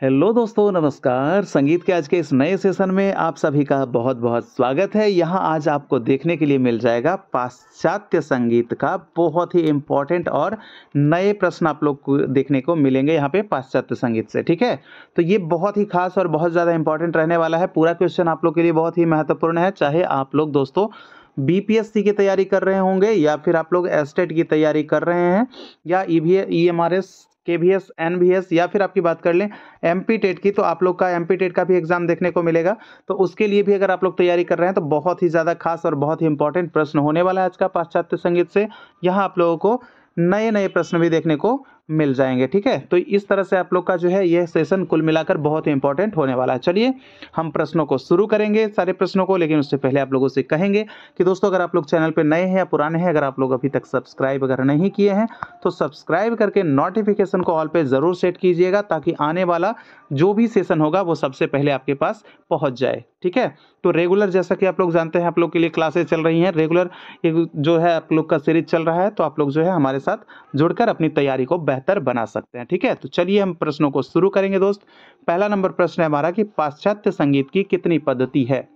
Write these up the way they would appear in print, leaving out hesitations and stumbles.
Hello दोस्तों, नमस्कार। संगीत के आज के इस नए सेशन में आप सभी का बहुत-बहुत स्वागत है। यहाँ आज आपको देखने के लिए मिल जाएगा पाश्चात्य संगीत का बहुत ही इम्पोर्टेंट और नए प्रश्न आप लोग को देखने को मिलेंगे यहाँ पे पाश्चात्य संगीत से, ठीक है? तो ये बहुत ही खास और बहुत ज़्यादा इम्पोर्टेंट रहने वाला है। पूरा क्वेश्चन आप लोग के लिए बहुत ही महत्वपूर्ण है, चाहे आप लोग दोस्तों बीपीएससी की तैयारी कर रहे होंगे या फिर आप लोग एस्टेट की तैयारी कर रहे हैं या ईएमआरएस, केवीएस, एनवीएस या फिर आपकी बात कर लें एमपी टेट की, तो आप लोग का एमपी टेट का भी एग्जाम देखने को मिलेगा। तो उसके लिए भी अगर आप लोग तैयारी कर रहे हैं तो बहुत ही ज़्यादा खास और बहुत ही इंपॉर्टेंट प्रश्न होने वाला है आज का पाश्चात्य संगीत से। यहाँ आप लोगों को नए नए प्रश्न भी देखने को मिल जाएंगे, ठीक है? तो इस तरह से आप लोग का जो है यह सेशन कुल मिलाकर बहुत ही इंपॉर्टेंट होने वाला है। चलिए हम प्रश्नों को शुरू करेंगे, सारे प्रश्नों को, लेकिन उससे पहले आप लोगों से कहेंगे कि दोस्तों अगर आप लोग चैनल पर नए हैं या पुराने हैं, अगर आप लोग अभी तक सब्सक्राइब अगर नहीं किए हैं तो सब्सक्राइब करके नोटिफिकेशन को ऑल पे ज़रूर सेट कीजिएगा ताकि आने वाला जो भी सेशन होगा वो सबसे पहले आपके पास पहुंच जाए, ठीक है? तो रेगुलर, जैसा कि आप लोग जानते हैं, आप लोग के लिए क्लासेस चल रही हैं रेगुलर, एक जो है आप लोग का सीरीज चल रहा है, तो आप लोग जो है हमारे साथ जुड़कर अपनी तैयारी को बेहतर बना सकते हैं, ठीक है? तो चलिए हम प्रश्नों को शुरू करेंगे दोस्त। पहला नंबर प्रश्न है हमारा कि पाश्चात्य संगीत की कितनी पद्धति है?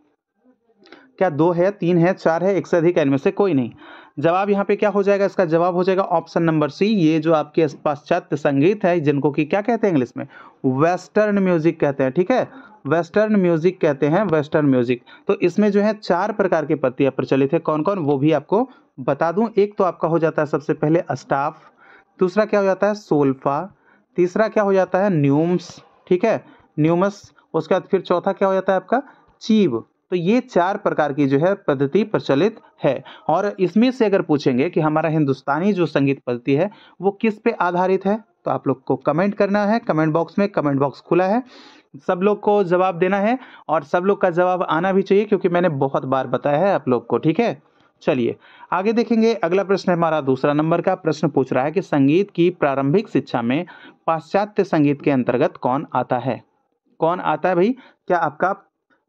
क्या 2 है, 3 है, 4 है, एक से अधिक है, इनमें से कोई नहीं? जवाब यहाँ पे क्या हो जाएगा? इसका जवाब हो जाएगा ऑप्शन नंबर सी। ये जो आपके पाश्चात्य संगीत है, जिनको कि क्या कहते हैं इंग्लिश में? वेस्टर्न म्यूजिक कहते हैं, ठीक है? वेस्टर्न म्यूजिक कहते हैं, वेस्टर्न म्यूजिक। तो इसमें जो है 4 प्रकार की पत्तियां प्रचलित है। कौन कौन, वो भी आपको बता दूं। एक तो आपका हो जाता है सबसे पहले अस्टाफ, दूसरा क्या हो जाता है सोल्फा, तीसरा क्या हो जाता है न्यूम्स, ठीक है, न्यूमस। उसके बाद फिर चौथा क्या हो जाता है आपका चीव। तो ये 4 प्रकार की जो है पद्धति प्रचलित है। और इसमें से अगर पूछेंगे कि हमारा हिंदुस्तानी जो संगीत पद्धति है वो किस पे आधारित है, तो आप लोग को कमेंट करना है कमेंट बॉक्स में। कमेंट बॉक्स खुला है, सब लोग को जवाब देना है और सब लोग का जवाब आना भी चाहिए क्योंकि मैंने बहुत बार बताया है आप लोग को, ठीक है? चलिए आगे देखेंगे। अगला प्रश्न है हमारा दूसरा नंबर का। प्रश्न पूछ रहा है कि संगीत की प्रारंभिक शिक्षा में पाश्चात्य संगीत के अंतर्गत कौन आता है? कौन आता है भाई? क्या आपका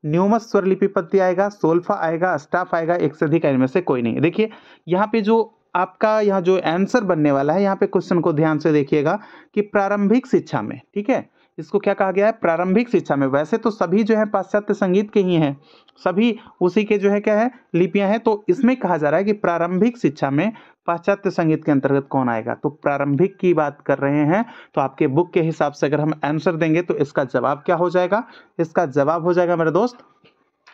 न्यूमस स्वरलिपि पद्धति आएगा, सोल्फा आएगा, अस्टाफ आएगा, एक से अधिक, इनमें से कोई नहीं? देखिए यहाँ पे जो आपका यहाँ जो आंसर बनने वाला है, यहाँ पे क्वेश्चन को ध्यान से देखिएगा कि प्रारंभिक शिक्षा में, ठीक है, इसको क्या कहा गया है? प्रारंभिक शिक्षा में। वैसे तो सभी जो है पाश्चात्य संगीत के ही हैं, सभी उसी के जो है क्या है लिपियां हैं। तो इसमें कहा जा रहा है कि प्रारंभिक शिक्षा में पाश्चात्य संगीत के अंतर्गत कौन आएगा? तो प्रारंभिक की बात कर रहे हैं, तो आपके बुक के हिसाब से अगर हम आंसर देंगे तो इसका जवाब क्या हो जाएगा? इसका जवाब हो जाएगा मेरे दोस्त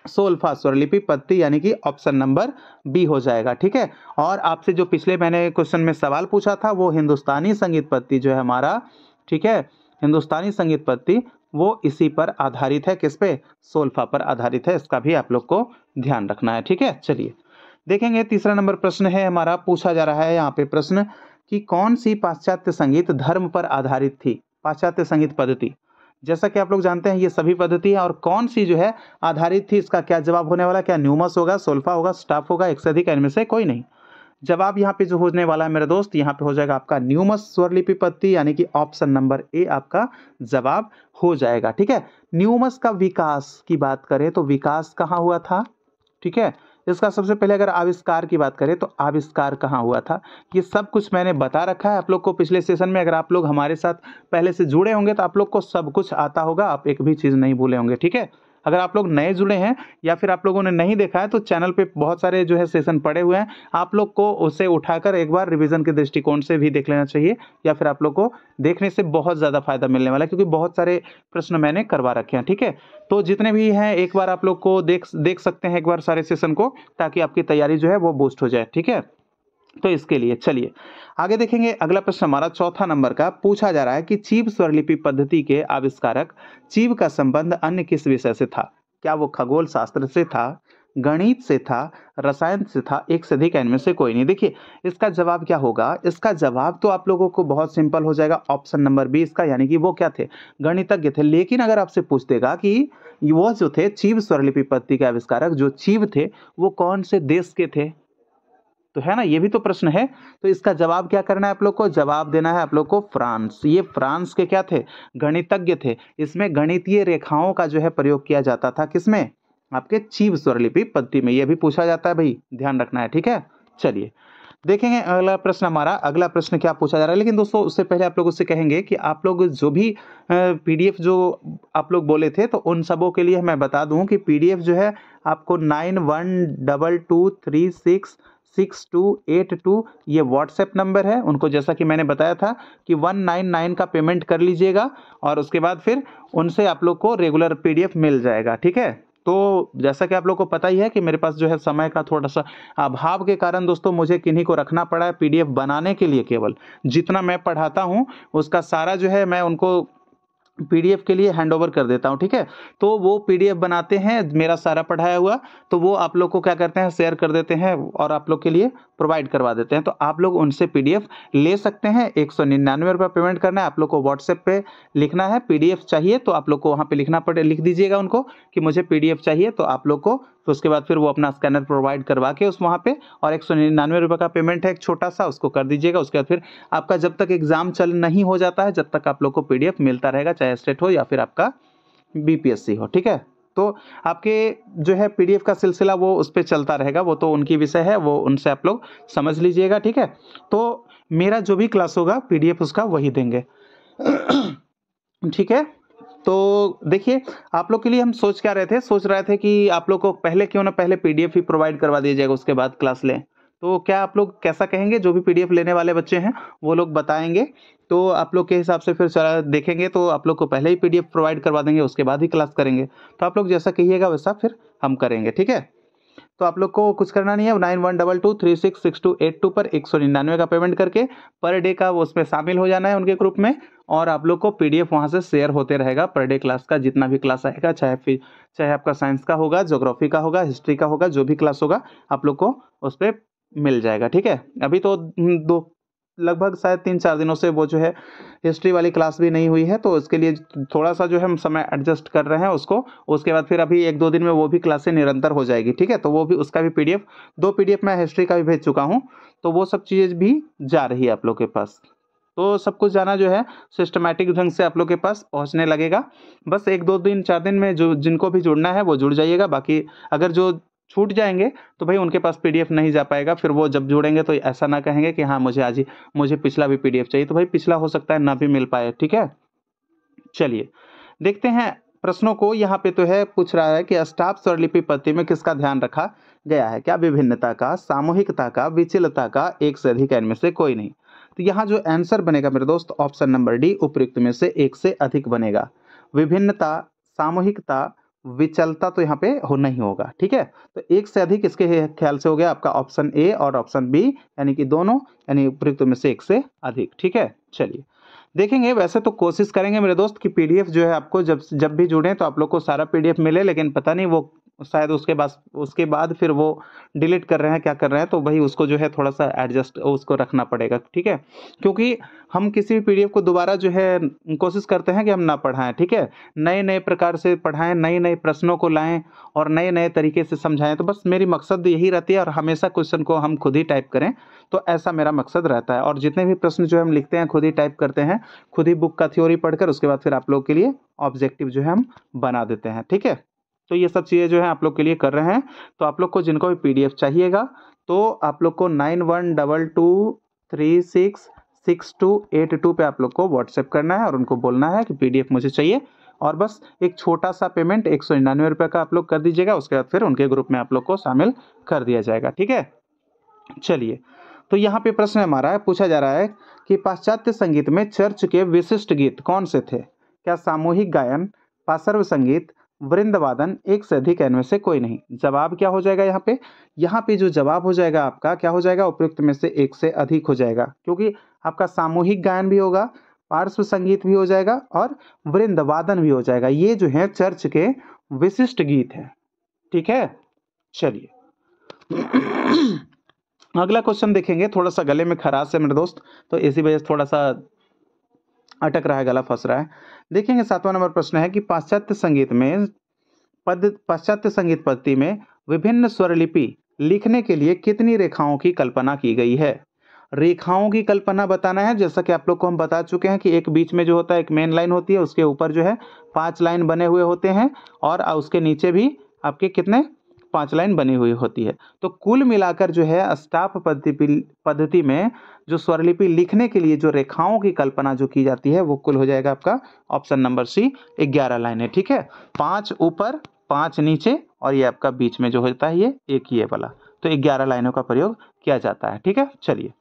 सोल्फा स्वरलिपि पद्धति, यानी कि ऑप्शन नंबर बी हो जाएगा, ठीक है? और आपसे जो पिछले मैंने क्वेश्चन में सवाल पूछा था वो हिंदुस्तानी संगीत पद्धति जो है हमारा, ठीक है, हिंदुस्तानी संगीत पद्धति वो इसी पर आधारित है। किस पे? सोल्फा पर आधारित है। इसका भी आप लोग को ध्यान रखना है, ठीक है? चलिए देखेंगे। तीसरा नंबर प्रश्न है हमारा, पूछा जा रहा है यहाँ पे प्रश्न कि कौन सी पाश्चात्य संगीत धर्म पर आधारित थी? पाश्चात्य संगीत पद्धति, जैसा कि आप लोग जानते हैं ये सभी पद्धति है, और कौन सी जो है आधारित थी, इसका क्या जवाब होने वाला? क्या न्यूमस होगा, सोल्फा होगा, स्टाफ होगा, एक से अधिक, इनमें से कोई नहीं? जवाब यहाँ पे जो होने वाला है मेरे दोस्त, यहाँ पे हो जाएगा आपका न्यूमस स्वरलिपि पद्धति, यानी कि ऑप्शन नंबर ए आपका जवाब हो जाएगा, ठीक है? न्यूमस का विकास की बात करें तो विकास कहाँ हुआ था, ठीक है? इसका सबसे पहले अगर आविष्कार की बात करें तो आविष्कार कहाँ हुआ था, ये सब कुछ मैंने बता रखा है आप लोग को पिछले सेशन में। अगर आप लोग हमारे साथ पहले से जुड़े होंगे तो आप लोग को सब कुछ आता होगा, आप एक भी चीज़ नहीं भूले होंगे, ठीक है? अगर आप लोग नए जुड़े हैं या फिर आप लोगों ने नहीं देखा है तो चैनल पे बहुत सारे जो है सेशन पड़े हुए हैं, आप लोग को उसे उठाकर एक बार रिवीजन के दृष्टिकोण से भी देख लेना चाहिए, या फिर आप लोग को देखने से बहुत ज़्यादा फायदा मिलने वाला है क्योंकि बहुत सारे प्रश्न मैंने करवा रखे हैं, ठीक है? तो जितने भी हैं एक बार आप लोग को देख सकते हैं एक बार सारे सेशन को, ताकि आपकी तैयारी जो है वो बूस्ट हो जाए, ठीक है? तो इसके लिए चलिए आगे देखेंगे। अगला प्रश्न हमारा चौथा नंबर का पूछा जा रहा है कि चीव स्वरलिपि पद्धति के आविष्कारक चीव का संबंध अन्य किस विषय से था? क्या वो खगोल शास्त्र से था, गणित से था, रसायन से था, एक से अधिक, इनमें से कोई नहीं? देखिए इसका जवाब क्या होगा? इसका जवाब तो आप लोगों को बहुत सिंपल हो जाएगा, ऑप्शन नंबर बी इसका, यानी कि वो क्या थे? गणितज्ञ थे। लेकिन अगर आपसे पूछ देगा कि वो जो थे चीव स्वरलिपि पद्धति के आविष्कारक जो चीव थे वो कौन से देश के थे, तो है ना, ये भी तो प्रश्न है। तो इसका जवाब क्या करना है आप लोग को? जवाब देना है आप लोग को फ्रांस। ये फ्रांस के क्या थे? गणितज्ञ थे। इसमें गणितीय रेखाओं का जो है प्रयोग किया जाता था, किसमें? आपके चीव स्वरलिपि पद्धति में। यह भी पूछा जाता है भाई, ध्यान रखना है, ठीक है? चलिए देखेंगे अगला प्रश्न हमारा, अगला प्रश्न क्या पूछा जा रहा है, लेकिन दोस्तों उससे पहले आप लोग उससे कहेंगे कि आप लोग जो भी पीडीएफ जो आप लोग बोले थे तो उन सबों के लिए मैं बता दूं कि पीडीएफ जो है आपको 9122366282 ये व्हाट्सएप नंबर है। उनको जैसा कि मैंने बताया था कि 199 का पेमेंट कर लीजिएगा और उसके बाद फिर उनसे आप लोग को रेगुलर पीडीएफ मिल जाएगा, ठीक है। तो जैसा कि आप लोग को पता ही है कि मेरे पास जो है समय का थोड़ा-सा अभाव के कारण दोस्तों मुझे किन्हीं को रखना पड़ा है पीडीएफ बनाने के लिए केवल। जितना मैं पढ़ाता हूँ, उसका सारा जो है मैं उनको पीडीएफ के लिए हैंड ओवर कर देता हूँ, ठीक है। तो वो पीडीएफ बनाते हैं मेरा सारा पढ़ाया हुआ, तो वो आप लोग को क्या करते हैं शेयर कर देते हैं और आप लोग के लिए प्रोवाइड करवा देते हैं। तो आप लोग उनसे पीडीएफ ले सकते हैं। 199 रुपये पेमेंट करना है, आप लोग को व्हाट्सएप पे लिखना है पीडीएफ चाहिए तो आप लोग को वहाँ पे लिख दीजिएगा उनको कि मुझे पीडीएफ चाहिए, तो आप लोग को तो उसके बाद फिर वो अपना स्कैनर प्रोवाइड करवा के उस वहाँ पे और 199 रुपये का पेमेंट है एक छोटा सा, उसको कर दीजिएगा। उसके बाद फिर आपका जब तक एग्जाम चल नहीं हो जाता है, जब तक आप लोग को पीडीएफ मिलता रहेगा, चाहे स्टेट हो या फिर आपका बीपीएससी हो, ठीक है। तो आपके जो है पीडीएफ का सिलसिला वो उस पे चलता रहेगा, वो तो उनकी विषय है, वो उनसे आप लोग समझ लीजिएगा, ठीक है। तो मेरा जो भी क्लास होगा पीडीएफ उसका वही देंगे, ठीक है। तो देखिए आप लोग के लिए हम सोच रहे थे कि आप लोग को पहले क्यों ना पहले पीडीएफ ही प्रोवाइड करवा दिया जाएगा, उसके बाद क्लास लें। तो क्या आप लोग कैसा कहेंगे? जो भी पीडीएफ लेने वाले बच्चे हैं वो लोग बताएंगे, तो आप लोग के हिसाब से फिर चला देखेंगे तो आप लोग को पहले ही पीडीएफ प्रोवाइड करवा देंगे, उसके बाद ही क्लास करेंगे। तो आप लोग जैसा कहिएगा वैसा फिर हम करेंगे, ठीक है। तो आप लोग को कुछ करना नहीं है, 9122366282 पर 199 का पेमेंट करके पर डे का वो उसमें शामिल हो जाना है उनके ग्रुप में, और आप लोग को पीडीएफ वहाँ से शेयर होते रहेगा पर डे क्लास का जितना भी क्लास आएगा, चाहे आपका साइंस का होगा, ज्योग्राफी का होगा, हिस्ट्री का होगा, जो भी क्लास होगा आप लोग को उस पर मिल जाएगा, ठीक है। अभी तो लगभग शायद 3-4 दिनों से वो जो है हिस्ट्री वाली क्लास भी नहीं हुई है, तो उसके लिए थोड़ा सा जो है हम समय एडजस्ट कर रहे हैं उसको। उसके बाद फिर अभी 1-2 दिन में वो भी क्लासें निरंतर हो जाएगी, ठीक है। तो वो भी उसका भी पीडीएफ 2 पीडीएफ मैं हिस्ट्री का भी भेज चुका हूँ, तो वो सब चीज़ें भी जा रही है आप लोग के पास। तो सब कुछ जाना जो है सिस्टमैटिक ढंग से आप लोग के पास पहुँचने लगेगा। बस 1-2 दिन 4 दिन में जो जिनको भी जुड़ना है वो जुड़ जाइएगा। बाकी अगर जो छूट जाएंगे तो भाई उनके पास पीडीएफ नहीं जा पाएगा, फिर वो जब जुड़ेंगे तो ऐसा ना कहेंगे कि हाँ मुझे पिछला भी पीडीएफ चाहिए, तो भाई पिछला हो सकता है ना भी मिल पाए, ठीक है। चलिए देखते हैं प्रश्नों को। यहाँ पे तो है पूछ रहा है कि अष्टाप स्वरलिपि पद्धति में किसका ध्यान रखा गया है? क्या विभिन्नता का, सामूहिकता का, विचलता का, एक से अधिक, इनमें से कोई नहीं। तो यहाँ जो आंसर बनेगा मेरे दोस्त ऑप्शन नंबर डी, उपयुक्त में से एक से अधिक बनेगा। विभिन्नता, सामूहिकता, विचलता तो यहाँ पे हो नहीं होगा, ठीक है। तो एक से अधिक इसके ख्याल से हो गया आपका ऑप्शन ए और ऑप्शन बी, यानी कि दोनों, यानी उपयुक्त में से एक से अधिक, ठीक है। चलिए देखेंगे, वैसे तो कोशिश करेंगे मेरे दोस्त कि पीडीएफ जो है आपको जब भी जुड़ें तो आप लोग को सारा पीडीएफ मिले, लेकिन पता नहीं वो शायद उसके बाद फिर वो डिलीट कर रहे हैं, क्या कर रहे हैं, तो भाई उसको जो है थोड़ा सा एडजस्ट उसको रखना पड़ेगा, ठीक है। क्योंकि हम किसी भी पीडीएफ को दोबारा जो है कोशिश करते हैं कि हम ना पढ़ाएं, ठीक है। नए नए प्रकार से पढ़ाएं, नए नए प्रश्नों को लाएं और नए नए तरीके से समझाएं। तो बस मेरी मकसद यही रहती है, और हमेशा क्वेश्चन को हम खुद ही टाइप करें, तो ऐसा मेरा मकसद रहता है। और जितने भी प्रश्न जो हम लिखते हैं खुद ही टाइप करते हैं, खुद ही बुक का थ्योरी पढ़कर उसके बाद फिर आप लोग के लिए ऑब्जेक्टिव जो है हम बना देते हैं, ठीक है। तो ये सब चीज़ें जो है आप लोग के लिए कर रहे हैं। तो आप लोग को जिनको भी पीडीएफ चाहिएगा तो आप लोग को 9122366282 पे आप लोग को व्हाट्सएप करना है और उनको बोलना है कि पीडीएफ मुझे चाहिए, और बस एक छोटा सा पेमेंट 199 रुपये का आप लोग कर दीजिएगा। उसके बाद फिर उनके ग्रुप में आप लोग को शामिल कर दिया जाएगा, ठीक है। चलिए, तो यहाँ पे प्रश्न हमारा पूछा जा रहा है कि पाश्चात्य संगीत में चर्च के विशिष्ट गीत कौन से थे? क्या सामूहिक गायन, पार्श्व संगीत, वृंदवादन, एक से अधिक, इनमें से कोई नहीं। जवाब क्या हो जाएगा यहाँ पे? यहाँ पे जो जवाब हो जाएगा आपका क्या हो जाएगा? उपयुक्त में से एक से अधिक हो जाएगा, क्योंकि आपका सामूहिक गायन भी होगा, पार्श्व संगीत भी हो जाएगा और वृंदवादन भी हो जाएगा। ये जो है चर्च के विशिष्ट गीत है, ठीक है। चलिए अगला क्वेश्चन देखेंगे। थोड़ा सा गले में खराश है मेरे दोस्त, तो इसी वजह से थोड़ा सा अटक रहा है, गला फंस रहा है। देखेंगे 7वां नंबर प्रश्न है कि पाश्चात्य संगीत पद्धति में विभिन्न स्वरलिपि लिखने के लिए कितनी रेखाओं की कल्पना की गई है? रेखाओं की कल्पना बताना है। जैसा कि आप लोग को हम बता चुके हैं कि एक बीच में जो होता है एक मेन लाइन होती है, उसके ऊपर जो है 5 लाइन बने हुए होते हैं, और उसके नीचे भी आपके कितने 5 लाइन बनी हुई होती है। तो कुल मिलाकर जो है स्टाफ पद्धति में जो स्वरलिपि लिखने के लिए जो रेखाओं की कल्पना जो की जाती है वो कुल हो जाएगा आपका ऑप्शन नंबर सी 11 लाइनें। ठीक है, 5 ऊपर 5 नीचे और ये आपका बीच में जो होता है ये एक ये वाला, तो 11 लाइनों का प्रयोग किया जाता है। ठीक है, चलिए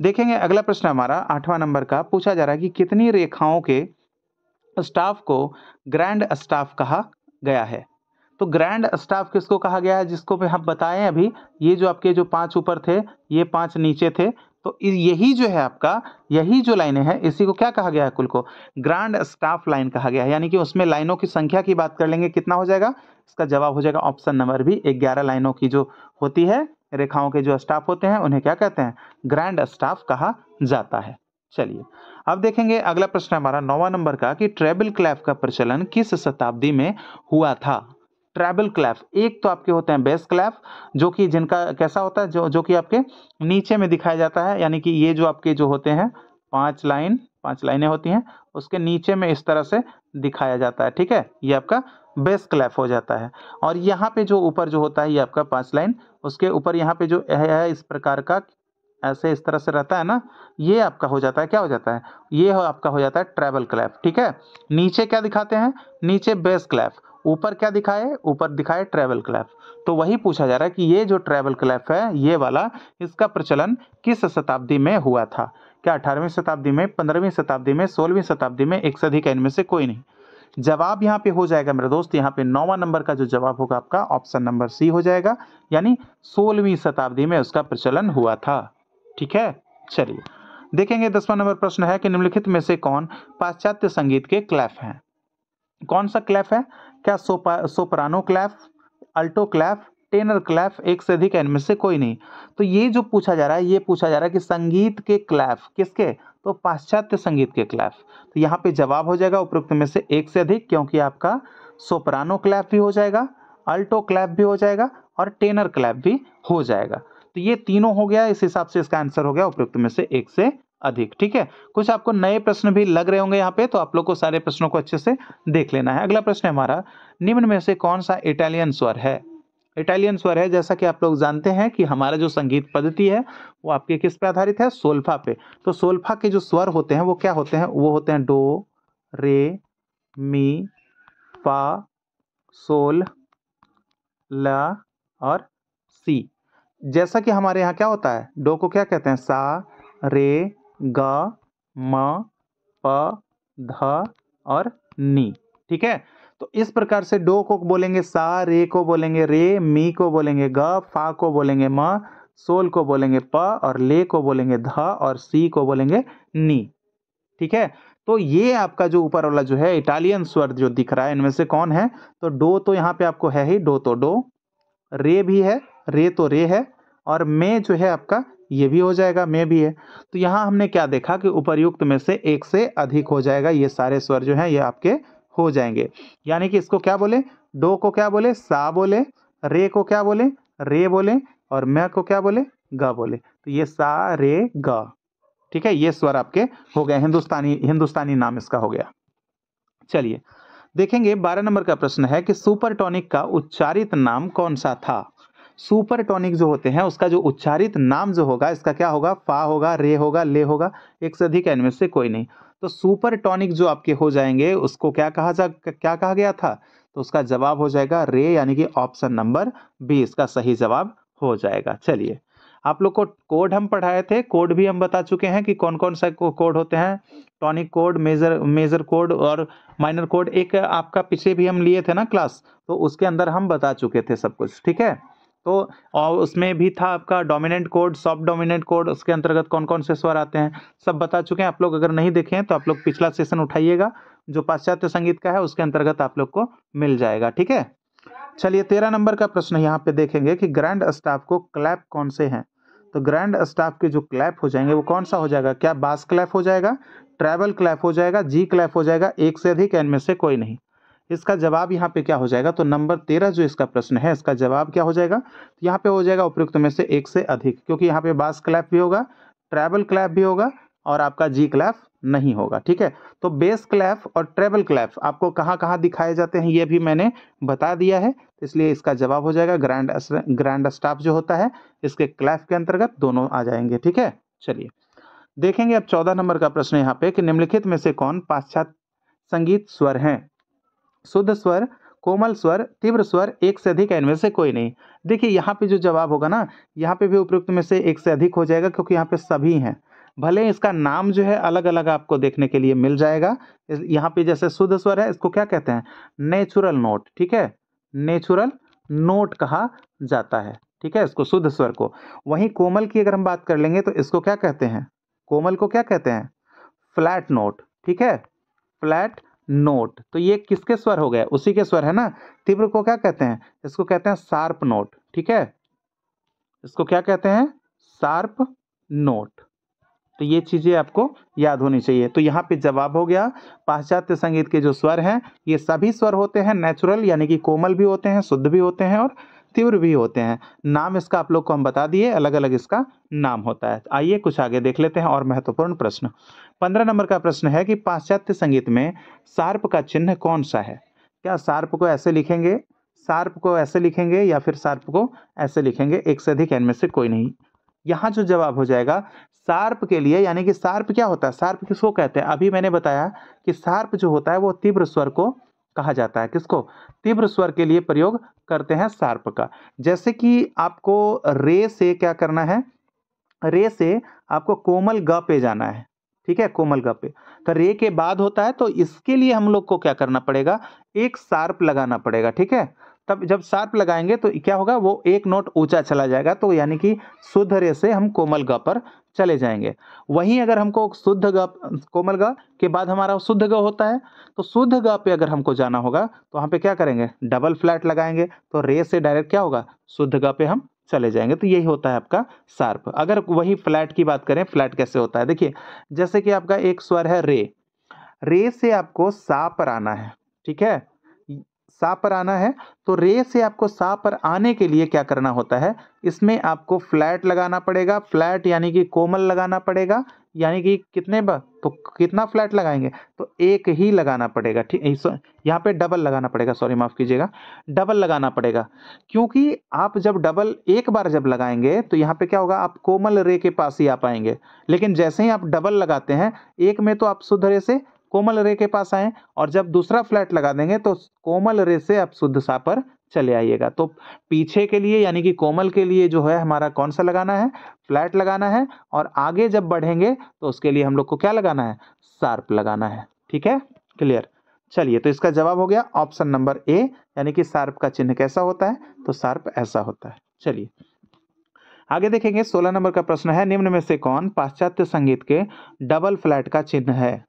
देखेंगे अगला प्रश्न हमारा 8वां नंबर का पूछा जा रहा है कि कितनी रेखाओं के स्टाफ को ग्रैंड स्टाफ कहा गया है। तो ग्रैंड स्टाफ किसको कहा गया है, जिसको भी हम बताएं अभी, ये जो आपके जो 5 ऊपर थे ये 5 नीचे थे, तो यही जो है आपका यही जो लाइनें हैं इसी को क्या कहा गया है, कुल को ग्रैंड स्टाफ लाइन कहा गया है। यानी कि उसमें लाइनों की संख्या की बात कर लेंगे, कितना हो जाएगा, इसका जवाब हो जाएगा ऑप्शन नंबर बी 11 लाइनों की जो होती है रेखाओं के जो स्टाफ होते हैं उन्हें क्या कहते हैं, ग्रैंड स्टाफ कहा जाता है। चलिए अब देखेंगे अगला प्रश्न हमारा 9वां नंबर का कि ट्रेबल क्लैफ का प्रचलन किस शताब्दी में हुआ था। ट्रेबल क्लैफ, एक तो आपके होते हैं बेस क्लैफ जो कि जिनका कैसा होता है, जो कि आपके नीचे में दिखाया जाता है, यानी कि ये जो आपके जो होते हैं 5 लाइनें होती हैं उसके नीचे में इस तरह से दिखाया जाता है। ठीक है, ये आपका बेस क्लैफ हो जाता है। और यहाँ पे जो ऊपर जो होता है ये आपका 5 लाइन, उसके ऊपर यहाँ पे जो है इस प्रकार का ऐसे इस तरह से रहता है ना, ये आपका हो जाता है, क्या हो जाता है, ये आपका हो जाता है ट्रेबल क्लैफ। ठीक है, नीचे क्या दिखाते हैं, नीचे बेस क्लैफ, ऊपर क्या दिखाए, ऊपर दिखाए ट्रेबल क्लैफ। तो वही पूछा जा रहा है कि ये जो ट्रेबल क्लैफ है ये वाला, इसका प्रचलन किस शताब्दी में हुआ था। क्या 18वीं शताब्दी में, 15वीं शताब्दी में, 16वीं शताब्दी में, एक से अधिक है इनमें से कोई नहीं। जवाब यहाँ पे हो जाएगा मेरे दोस्त, यहाँ पे 9वां नंबर का जो जवाब होगा आपका ऑप्शन नंबर सी हो जाएगा, यानी 16वीं शताब्दी में उसका प्रचलन हुआ था। ठीक है, चलिए देखेंगे 10वां नंबर प्रश्न है कि निम्नलिखित में से कौन पाश्चात्य संगीत के क्लैफ हैं। कौन सा क्लैफ है, क्या soprano clef, alto clef, tenor clef, एक से अधिक इनमें से कोई नहीं। तो ये जो पूछा जा रहा है, ये पूछा जा रहा है कि संगीत के क्लैफ किसके, तो पाश्चात्य संगीत के क्लैफ। तो यहाँ पे जवाब हो जाएगा उपरोक्त में से एक से अधिक, क्योंकि आपका सोप्रानो क्लैफ भी हो जाएगा, अल्टो क्लैफ भी हो जाएगा और टेनर क्लैफ भी हो जाएगा। तो ये तीनों हो गया, इस हिसाब से इसका आंसर हो गया उपरोक्त में से एक से अधिक। ठीक है, कुछ आपको नए प्रश्न भी लग रहे होंगे यहाँ पे, तो आप लोग को सारे प्रश्नों को अच्छे से देख लेना है। अगला प्रश्न है हमारा, निम्न में से कौन सा इटालियन स्वर है। इटालियन स्वर है, जैसा कि आप लोग जानते हैं कि हमारा जो संगीत पद्धति है वो आपके किस पे आधारित है, सोल्फा पे। तो सोल्फा के जो स्वर होते हैं वो क्या होते हैं, वो होते हैं डो, रे, मी, फा, सोल, ला और सी। जैसा कि हमारे यहाँ क्या होता है, डो को क्या कहते हैं, सा, रे, ग, म, प, ध और नी। ठीक है, तो इस प्रकार से डो को बोलेंगे सा, रे को बोलेंगे रे, मी को बोलेंगे ग, फा को बोलेंगे म, सोल को बोलेंगे प और ले को बोलेंगे ध और सी को बोलेंगे नी। ठीक है, तो ये आपका जो ऊपर वाला जो है इटालियन स्वर जो दिख रहा है इनमें से कौन है, तो डो तो यहाँ पे आपको है ही, डो तो डो, रे भी है, रे तो रे है, और मे जो है आपका ये भी हो जाएगा, मे भी है। तो यहाँ हमने क्या देखा कि उपर्युक्त में से एक से अधिक हो जाएगा, ये सारे स्वर जो हैं ये आपके हो जाएंगे। यानी कि इसको क्या बोले, डो को क्या बोले, सा बोले, रे को क्या बोले, रे बोले, और मे को क्या बोले, ग बोले। तो ये सा रे ग। ठीक है, ये स्वर आपके हो गए, हिंदुस्तानी नाम इसका हो गया। चलिए देखेंगे 12 नंबर का प्रश्न है कि सुपरटोनिक का उच्चारित नाम कौन सा था। सुपरटोनिक जो होते हैं उसका जो उच्चारित नाम जो होगा इसका क्या होगा, फा होगा, रे होगा, ले होगा, एक से अधिक इनमें से कोई नहीं। तो सुपरटोनिक जो आपके हो जाएंगे उसको क्या कहा गया था, तो उसका जवाब हो जाएगा रे, यानी कि ऑप्शन नंबर बी इसका सही जवाब हो जाएगा। चलिए आप लोग को कोड हम पढ़ाए थे, कोड भी हम बता चुके हैं कि कौन कौन सा कोड होते हैं, टॉनिक कोड, मेजर कोड और माइनर कोड। एक आपका पीछे भी हम लिए थे ना क्लास, तो उसके अंदर हम बता चुके थे सब कुछ। ठीक है, तो और उसमें भी था आपका डोमिनेंट कोड, सब डोमिनेंट कोड, उसके अंतर्गत कौन कौन से स्वर आते हैं सब बता चुके हैं। आप लोग अगर नहीं देखे हैं तो आप लोग पिछला सेशन उठाइएगा, जो पाश्चात्य संगीत का है उसके अंतर्गत आप लोग को मिल जाएगा। ठीक है, चलिए 13 नंबर का प्रश्न यहाँ पे देखेंगे कि ग्रैंड स्टाफ को क्लैप कौन से हैं। तो ग्रैंड स्टाफ के जो क्लैप हो जाएंगे वो कौन सा हो जाएगा, क्या बास क्लैप हो जाएगा, ट्रैवल क्लैप हो जाएगा, जी क्लैप हो जाएगा, एक से अधिक इनमें से कोई नहीं। इसका जवाब यहाँ पे क्या हो जाएगा, तो नंबर 13 जो इसका प्रश्न है इसका जवाब क्या हो जाएगा, तो यहाँ पे हो जाएगा उपयुक्त में से एक से अधिक, क्योंकि यहाँ पे बास क्लैप भी होगा, ट्रैवल क्लैप भी होगा और आपका जी क्लैप नहीं होगा। ठीक है, तो बेस क्लेफ और ट्रेबल क्लेफ आपको कहाँ कहाँ दिखाए जाते हैं ये भी मैंने बता दिया है, इसलिए इसका जवाब हो जाएगा ग्रैंड स्टाफ जो होता है इसके क्लेफ के अंतर्गत दोनों आ जाएंगे। ठीक है, चलिए देखेंगे अब 14 नंबर का प्रश्न यहाँ पे कि निम्नलिखित में से कौन पाश्चात्य संगीत स्वर हैं? शुद्ध स्वर, कोमल स्वर, तीव्र स्वर, एक से अधिक, इनमें से कोई नहीं। देखिए यहाँ पे जो जवाब होगा ना, यहाँ पे भी उपयुक्त में से एक से अधिक हो जाएगा क्योंकि यहाँ पे सभी हैं। भले ही इसका नाम जो है अलग अलग आपको देखने के लिए मिल जाएगा। यहाँ पे जैसे शुद्ध स्वर है इसको क्या कहते हैं? Natural note. ठीक है, नेचुरल नोट कहा जाता है। ठीक है, इसको शुद्ध स्वर को। वहीं कोमल की अगर हम बात कर लेंगे तो इसको क्या कहते हैं? कोमल को क्या कहते हैं? Flat note. ठीक है, फ्लैट नोट। तो ये किसके स्वर हो गए? उसी के स्वर है ना। तीव्र को क्या कहते हैं? इसको कहते हैं शार्प नोट। ठीक है, इसको क्या कहते हैं? Sharp note. तो ये चीजें आपको याद होनी चाहिए। तो यहाँ पे जवाब हो गया, पाश्चात्य संगीत के जो स्वर हैं ये सभी स्वर होते हैं नेचुरल, यानी कि कोमल भी होते हैं, शुद्ध भी होते हैं और तीव्र भी होते हैं। नाम इसका आप लोग को हम बता दिए, अलग अलग इसका नाम होता है। आइए कुछ आगे देख लेते हैं और महत्वपूर्ण प्रश्न। 15 नंबर का प्रश्न है कि पाश्चात्य संगीत में शार्प का चिन्ह कौन सा है? क्या शार्प को ऐसे लिखेंगे, शार्प को ऐसे लिखेंगे या फिर शार्प को ऐसे लिखेंगे? एक से अधिक, इनमें से कोई नहीं। यहाँ जो जवाब हो जाएगा शार्प के लिए, यानी कि शार्प क्या होता है? शार्प किसको कहते हैं? अभी मैंने बताया कि शार्प जो होता है वो तीव्र स्वर को कहा जाता है। किसको? तीव्र स्वर के लिए प्रयोग करते हैं शार्प का। जैसे कि आपको रे से क्या करना है? रे से आपको कोमल ग पे जाना है। ठीक है, कोमल ग पे तो रे के बाद होता है, तो इसके लिए हम लोग को क्या करना पड़ेगा? एक शार्प लगाना पड़ेगा। ठीक है, तब जब शार्प लगाएंगे तो क्या होगा? वो एक नोट ऊंचा चला जाएगा, तो यानी कि शुद्ध रे से हम कोमल ग पर चले जाएंगे। वहीं अगर हमको शुद्ध ग, कोमल ग के बाद हमारा शुद्ध ग होता है, तो शुद्ध ग पे अगर हमको जाना होगा तो वहां पे क्या करेंगे? डबल फ्लैट लगाएंगे, तो रे से डायरेक्ट क्या होगा? शुद्ध ग पे हम चले जाएंगे। तो यही होता है आपका शार्प। अगर वही फ्लैट की बात करें, फ्लैट कैसे होता है? देखिए, जैसे कि आपका एक स्वर है रे, रे से आपको सा पर आना है। ठीक है, सा पर आना है, तो रे से आपको सा पर आने के लिए क्या करना होता है? इसमें आपको फ्लैट लगाना पड़ेगा। फ्लैट यानी कि कोमल लगाना पड़ेगा, यानी कि कितने बार? तो कितना फ्लैट लगाएंगे? तो एक ही लगाना पड़ेगा। ठीक, यहाँ पे डबल लगाना पड़ेगा, सॉरी माफ कीजिएगा, डबल लगाना पड़ेगा। क्योंकि आप जब डबल एक बार जब लगाएंगे तो यहाँ पे क्या होगा? आप कोमल रे के पास ही आ पाएंगे। लेकिन जैसे ही आप डबल लगाते हैं, एक में तो आप शुद्ध रे से कोमल रे के पास आए, और जब दूसरा फ्लैट लगा देंगे तो कोमल रे से आप शुद्ध सा पर चले आइएगा। तो पीछे के लिए यानी कि कोमल के लिए जो है हमारा कौन सा लगाना है? फ्लैट लगाना है। और आगे जब बढ़ेंगे तो उसके लिए हम लोग को क्या लगाना है? शार्प लगाना है। ठीक है, क्लियर? चलिए, तो इसका जवाब हो गया ऑप्शन नंबर ए, यानी कि शार्प का चिन्ह कैसा होता है? तो शार्प ऐसा होता है। चलिए आगे देखेंगे। 16 नंबर का प्रश्न है, निम्न में से कौन पाश्चात्य संगीत के डबल फ्लैट का चिन्ह है?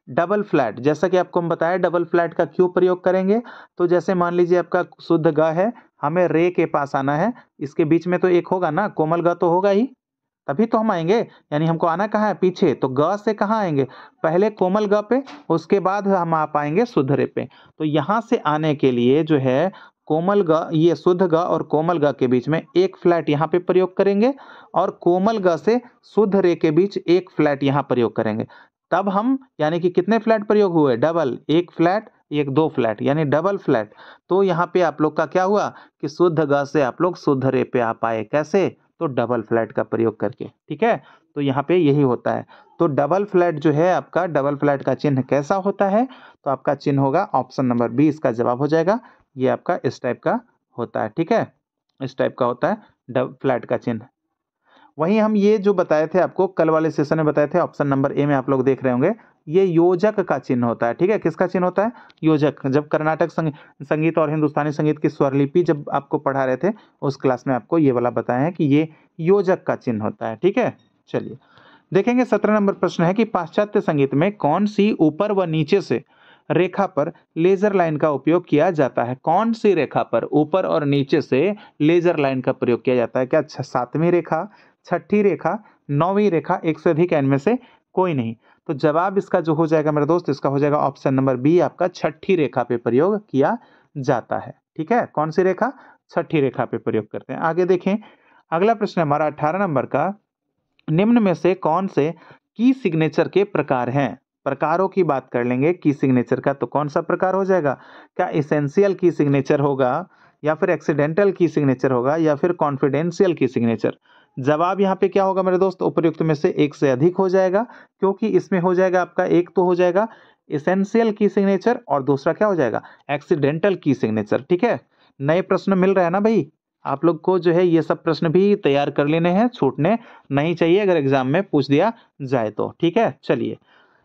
डबल फ्लैट, जैसा कि आपको हम बताया डबल फ्लैट का क्यों प्रयोग करेंगे? तो जैसे मान लीजिए आपका शुद्ध ग है, हमें रे के पास आना है, इसके बीच में तो एक होगा ना, कोमल ग तो होगा ही, तभी तो हम आएंगे। यानी हमको आना कहाँ है? पीछे। तो ग से कहाँ आएंगे? पहले कोमल ग पे, उसके बाद हम आ पाएंगे शुद्ध रे पे। तो यहाँ से आने के लिए जो है कोमल ग, ये शुद्ध ग और कोमल ग के बीच में एक फ्लैट यहाँ पे प्रयोग करेंगे, और कोमल ग से शुद्ध रे के बीच एक फ्लैट यहाँ प्रयोग करेंगे। तब हम, यानी कि कितने फ्लैट प्रयोग हुए? डबल, एक फ्लैट, एक दो फ्लैट, यानी डबल फ्लैट। तो यहाँ पे आप लोग का क्या हुआ कि शुद्ध ग से आप लोग शुद्ध रे पे आ पाए। कैसे? तो डबल फ्लैट का प्रयोग करके। ठीक है, तो यहाँ पे यही होता है। तो डबल फ्लैट जो है आपका, डबल फ्लैट का चिन्ह कैसा होता है? तो आपका चिन्ह होगा ऑप्शन नंबर बी, इसका जवाब हो जाएगा। ये आपका इस टाइप का होता है। ठीक है, इस टाइप का होता है डबल फ्लैट का चिन्ह। वहीं हम ये जो बताए थे आपको कल वाले सेशन में बताए थे, ऑप्शन नंबर ए में आप लोग देख रहे होंगे, ये योजक का चिन्ह होता है। ठीक है, किसका चिन्ह होता है? योजक। जब कर्नाटक संगीत और हिंदुस्तानी संगीत की स्वरलिपि जब आपको पढ़ा रहे थे उस क्लास में आपको ये वाला बताया है कि ये योजक का चिन्ह होता है। ठीक है, चलिए देखेंगे। 17 नंबर प्रश्न है कि पाश्चात्य संगीत में कौन सी ऊपर व नीचे से रेखा पर लेजर लाइन का उपयोग किया जाता है? कौन सी रेखा पर ऊपर और नीचे से लेजर लाइन का प्रयोग किया जाता है? क्या सातवीं रेखा, छठी रेखा, नौवीं रेखा, एक से अधिक, इनमें से कोई नहीं? तो जवाब इसका जो हो जाएगा मेरे दोस्त, इसका हो जाएगा ऑप्शन नंबर बी, आपका छठी रेखा पे प्रयोग किया जाता है। ठीक है, कौन सी रेखा? छठी रेखा पे प्रयोग करते हैं। आगे देखें, अगला प्रश्न हमारा 18 नंबर का, निम्न में से कौन से की सिग्नेचर के प्रकार हैं। प्रकारों की बात कर लेंगे की सिग्नेचर का, तो कौन सा प्रकार हो जाएगा? क्या एसेंशियल की सिग्नेचर होगा, या फिर एक्सीडेंटल की सिग्नेचर होगा, या फिर कॉन्फिडेंशियल की सिग्नेचर? जवाब यहाँ पे क्या होगा मेरे दोस्त? उपयुक्त में से एक से अधिक हो जाएगा, क्योंकि इसमें हो जाएगा आपका, एक तो हो जाएगा एसेंशियल की सिग्नेचर और दूसरा क्या हो जाएगा? एक्सीडेंटल की सिग्नेचर। ठीक है, नए प्रश्न मिल रहे हैं ना भाई? आप लोग को जो है ये सब प्रश्न भी तैयार कर लेने हैं, छूटने नहीं चाहिए अगर एग्जाम में पूछ दिया जाए तो। ठीक है, चलिए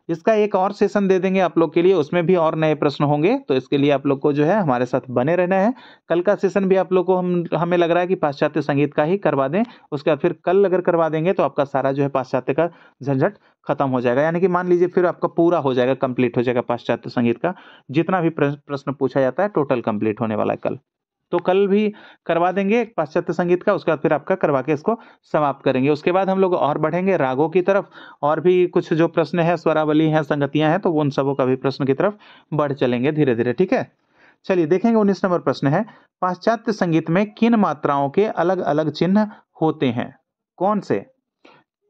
इसका एक और सेशन दे देंगे आप लोग के लिए, उसमें भी और नए प्रश्न होंगे, तो इसके लिए आप लोग को जो है हमारे साथ बने रहना है। कल का सेशन भी आप लोग को हमें लग रहा है कि पाश्चात्य संगीत का ही करवा दें, उसके बाद फिर कल अगर करवा देंगे तो आपका सारा जो है पाश्चात्य का झंझट खत्म हो जाएगा, यानी कि मान लीजिए फिर आपका पूरा हो जाएगा, कंप्लीट हो जाएगा पाश्चात्य संगीत का, जितना भी प्रश्न पूछा जाता है टोटल कंप्लीट होने वाला है कल। तो कल भी करवा देंगे पाश्चात्य संगीत का, उसके बाद फिर आपका करवा के इसको समाप्त करेंगे। उसके बाद हम लोग और बढ़ेंगे रागों की तरफ, और भी कुछ जो प्रश्न है, स्वरावली हैं, संगतियां हैं, तो उन सबों का भी प्रश्न की तरफ बढ़ चलेंगे धीरे धीरे। ठीक है, चलिए देखेंगे 19 नंबर प्रश्न है, पाश्चात्य संगीत में किन मात्राओं के अलग अलग चिन्ह होते हैं? कौन से?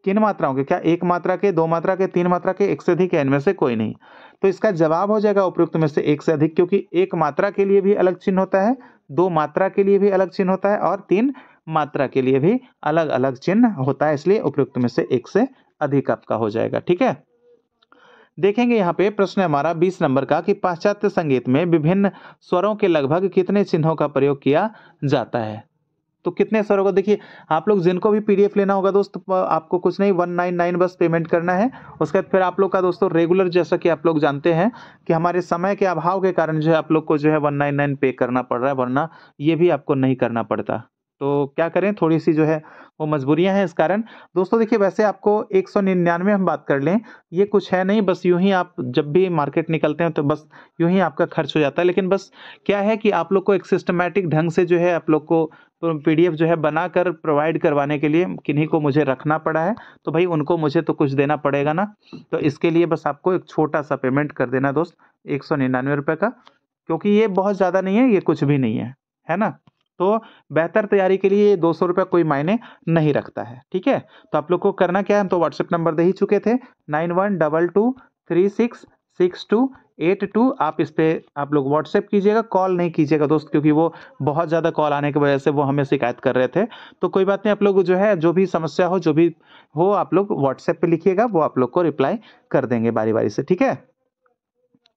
किन मात्राओं के? क्या एक मात्रा के, दो मात्रा के, तीन मात्रा के, एक से अधिक, या इनमें से कोई नहीं? तो इसका जवाब हो जाएगा उपयुक्त में से एक से अधिक, क्योंकि एक मात्रा के लिए भी अलग चिन्ह होता है, दो मात्रा के लिए भी अलग चिन्ह होता है, और तीन मात्रा के लिए भी अलग अलग चिन्ह होता है, इसलिए उपयुक्त में से एक से अधिक आपका हो जाएगा। ठीक है, देखेंगे यहाँ पे प्रश्न हमारा 20 नंबर का, कि पाश्चात्य संगीत में विभिन्न स्वरों के लगभग कितने चिन्हों का प्रयोग किया जाता है? तो कितने सर होगा? देखिए आप लोग जिनको भी पीडीएफ लेना होगा दोस्त, आपको कुछ नहीं 199 बस पेमेंट करना है। उसके बाद फिर आप लोग का दोस्तों रेगुलर, जैसा कि आप लोग जानते हैं कि हमारे समय के अभाव के कारण जो है आप लोग को जो है 199 पे करना पड़ रहा है, वरना ये भी आपको नहीं करना पड़ता। तो क्या करें, थोड़ी सी जो है वो मजबूरियां हैं इस कारण। दोस्तों देखिए, वैसे आपको 199 हम बात कर लें, ये कुछ है नहीं, बस यूं ही आप जब भी मार्केट निकलते हैं तो बस यूं ही आपका खर्च हो जाता है। लेकिन बस क्या है कि आप लोग को एक सिस्टमैटिक ढंग से जो है आप लोग को पीडीएफ जो है बनाकर प्रोवाइड करवाने के लिए किन्हीं को मुझे रखना पड़ा है, तो भाई उनको मुझे तो कुछ देना पड़ेगा ना। तो इसके लिए बस आपको एक छोटा सा पेमेंट कर देना दोस्त, 199 रुपये का, क्योंकि ये बहुत ज़्यादा नहीं है, ये कुछ भी नहीं है ना। तो बेहतर तैयारी के लिए 200 रुपये कोई मायने नहीं रखता है। ठीक है, तो आप लोग को करना क्या है, हम तो व्हाट्सएप नंबर दे ही चुके थे, 9122366282। आप इस पे आप लोग व्हाट्सएप कीजिएगा, कॉल नहीं कीजिएगा दोस्त, क्योंकि वो बहुत ज़्यादा कॉल आने की वजह से वो हमें शिकायत कर रहे थे। तो कोई बात नहीं, आप लोग जो है जो भी समस्या हो, जो भी हो, आप लोग व्हाट्सएप पे लिखिएगा, वो आप लोग को रिप्लाई कर देंगे बारी बारी से। ठीक है,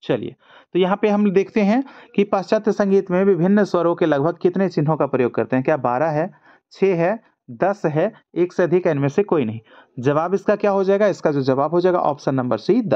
चलिए तो यहाँ पे हम देखते हैं कि पाश्चात्य संगीत में विभिन्न स्वरों के लगभग कितने चिन्हों का प्रयोग करते हैं? क्या 12 है, 6 है, 10 है, एक से अधिक है, इनमें से कोई नहीं? जवाब इसका क्या हो जाएगा? इसका जो जवाब हो जाएगा ऑप्शन नंबर सी, 10।